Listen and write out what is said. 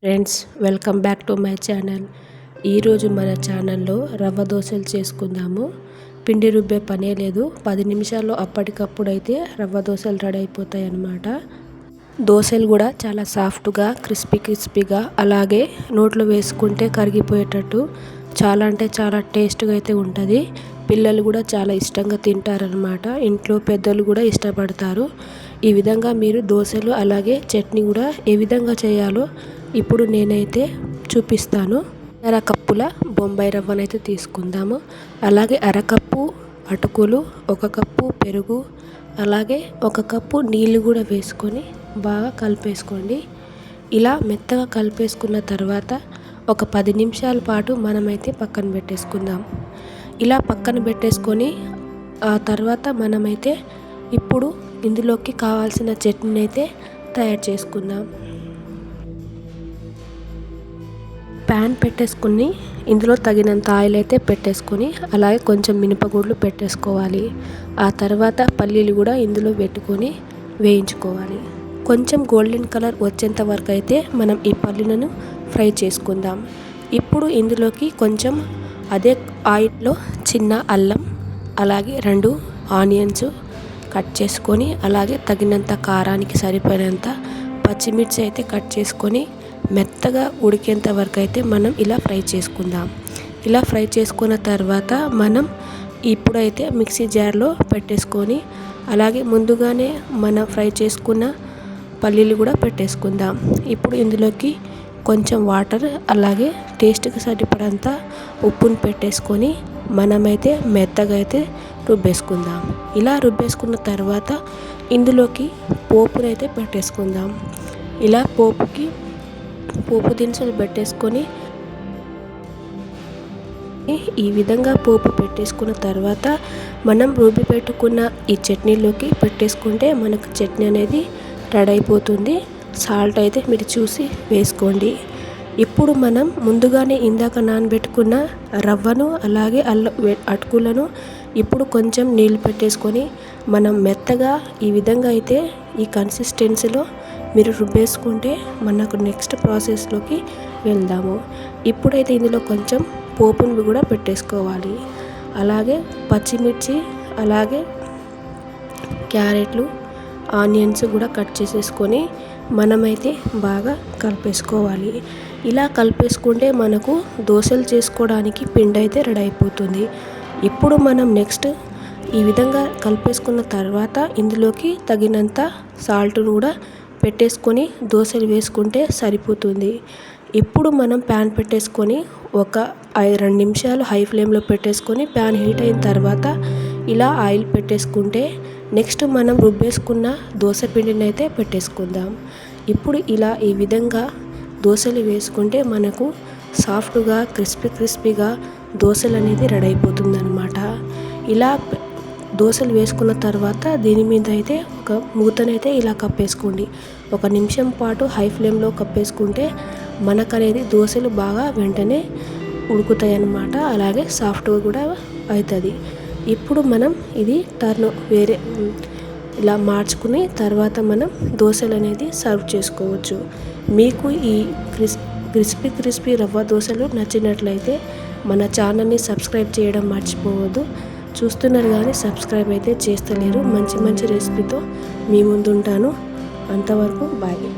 Friends, welcome back to my channel. ఈరోజు మన ఛానల్లో రవ్వ దోశలు చేసుకుందాము. పిండి రుబ్బే పనే లేదు. 10 నిమిషాల్లో అప్పటికప్పుడు అయితే రవ్వ దోశలు రెడీ అయిపోతాయి అన్నమాట. దోశలు కూడా చాలా సాఫ్ట్గా క్రిస్పీగా అలాగే నోట్లో వేసుకుంటే కరిగిపోయేటట్టు చాలా అంటే చాలా టేస్ట్గా అయితే ఉంటుంది. పిల్లలు కూడా చాలా ఇష్టంగా తింటారనమాట. ఇంట్లో పెద్దలు కూడా ఇష్టపడతారు. ఈ విధంగా మీరు దోశలు అలాగే చట్నీ కూడా ఏ విధంగా చేయాలో ఇప్పుడు నేనైతే చూపిస్తాను. అరకప్పుల బొంబాయి రవ్వనైతే తీసుకుందాము. అలాగే అరకప్పు అటుకులు, 1 కప్పు పెరుగు, అలాగే 1 కప్పు నీళ్ళు కూడా వేసుకొని బాగా కలిపేసుకోండి. ఇలా మెత్తగా కలిపేసుకున్న తర్వాత ఒక 10 నిమిషాల పాటు మనమైతే పక్కన పెట్టేసుకుందాం. ఇలా పక్కన పెట్టేసుకొని ఆ తర్వాత మనమైతే ఇప్పుడు ఇందులోకి కావాల్సిన చట్నీని అయితే తయారు చేసుకుందాం. ప్యాన్ పెట్టేసుకుని ఇందులో తగినంత ఆయిల్ అయితే పెట్టేసుకొని అలాగే కొంచెం మినపగుళ్ళు పెట్టేసుకోవాలి. ఆ తర్వాత పల్లీలు కూడా ఇందులో పెట్టుకొని వేయించుకోవాలి. కొంచెం గోల్డెన్ కలర్ వచ్చేంత వరకు అయితే మనం ఈ పల్లీలను ఫ్రై చేసుకుందాం. ఇప్పుడు ఇందులోకి కొంచెం అదే ఆయిల్లో చిన్న అల్లం, అలాగే 2 ఆనియన్స్ కట్ చేసుకొని, అలాగే తగినంత కారానికి సరిపోయినంత పచ్చిమిర్చి అయితే కట్ చేసుకొని మెత్తగా ఉడికేంత వరకు అయితే మనం ఇలా ఫ్రై చేసుకుందాం. ఇలా ఫ్రై చేసుకున్న తర్వాత మనం ఇప్పుడైతే మిక్సీ జార్లో పెట్టేసుకొని అలాగే ముందుగానే మనం ఫ్రై చేసుకున్న పల్లీలు కూడా పెట్టేసుకుందాం. ఇప్పుడు ఇందులోకి కొంచెం వాటర్ అలాగే టేస్ట్కి సరిపడంత ఉప్పును పెట్టేసుకొని మనమైతే మెత్తగా అయితే రుబ్బేసుకుందాం. ఇలా రుబ్బేసుకున్న తర్వాత ఇందులోకి పోపునైతే పెట్టేసుకుందాం. ఇలా పోపు దినుసులు పెట్టేసుకొని ఈ విధంగా పోపు పెట్టేసుకున్న తర్వాత మనం రుబ్బి పెట్టుకున్న ఈ చట్నీలోకి పెట్టేసుకుంటే మనకు చట్నీ అనేది రెడీ అయిపోతుంది. సాల్ట్ అయితే మీరు చూసి వేసుకోండి. ఇప్పుడు మనం ముందుగానే ఇందాక నానబెట్టుకున్న రవ్వను అలాగే అటుకులను ఇప్పుడు కొంచెం నీళ్ళు పెట్టేసుకొని మనం మెత్తగా ఈ విధంగా అయితే ఈ కన్సిస్టెన్సీలో మీరు రుబ్బేసుకుంటే మనకు నెక్స్ట్ ప్రాసెస్లోకి వెళ్దాము. ఇప్పుడైతే ఇందులో కొంచెం పోపును కూడా పెట్టేసుకోవాలి. అలాగే పచ్చిమిర్చి, అలాగే క్యారెట్లు, ఆనియన్స్ కూడా కట్ చేసేసుకొని మనమైతే బాగా కలిపేసుకోవాలి. ఇలా కలిపేసుకుంటే మనకు దోశలు చేసుకోవడానికి పిండి అయితే రెడీ అయిపోతుంది. ఇప్పుడు మనం నెక్స్ట్ ఈ విధంగా కలిపేసుకున్న తర్వాత ఇందులోకి తగినంత సాల్ట్ను కూడా పెట్టేసుకొని దోశలు వేసుకుంటే సరిపోతుంది. ఇప్పుడు మనం ప్యాన్ పెట్టేసుకొని ఒక 2 నిమిషాలు హై ఫ్లేమ్లో పెట్టేసుకొని ప్యాన్ హీట్ అయిన తర్వాత ఇలా ఆయిల్ పెట్టేసుకుంటే నెక్స్ట్ మనం రుబ్బేసుకున్న దోశ పిండిని అయితే పెట్టేసుకుందాం. ఇప్పుడు ఇలా ఈ విధంగా దోశలు వేసుకుంటే మనకు సాఫ్ట్గా క్రిస్పీగా దోశలు అనేది రెడీ అయిపోతుంది అన్నమాట. ఇలా దోశలు వేసుకున్న తర్వాత దీని మీద అయితే ఒక మూతనైతే ఇలా కప్పేసుకోండి. 1 నిమిషం పాటు హై ఫ్లేమ్లో కప్పేసుకుంటే మనకనేది దోశలు బాగా వెంటనే ఉడుకుతాయి అన్నమాట. అలాగే సాఫ్ట్గా కూడా అవుతుంది. ఇప్పుడు మనం ఇది వేరే ఇలా మార్చుకుని తర్వాత మనం దోశలు అనేది సర్వ్ చేసుకోవచ్చు. మీకు ఈ క్రిస్పీ రవ్వ దోశలు నచ్చినట్లయితే మన ఛానల్ని సబ్స్క్రైబ్ చేయడం మర్చిపోవద్దు. చూస్తున్నారు కానీ సబ్స్క్రైబ్ అయితే చేస్తలేరు. మంచి రెసిపీతో మీ ముందు ఉంటాను. అంతవరకు బాయ్.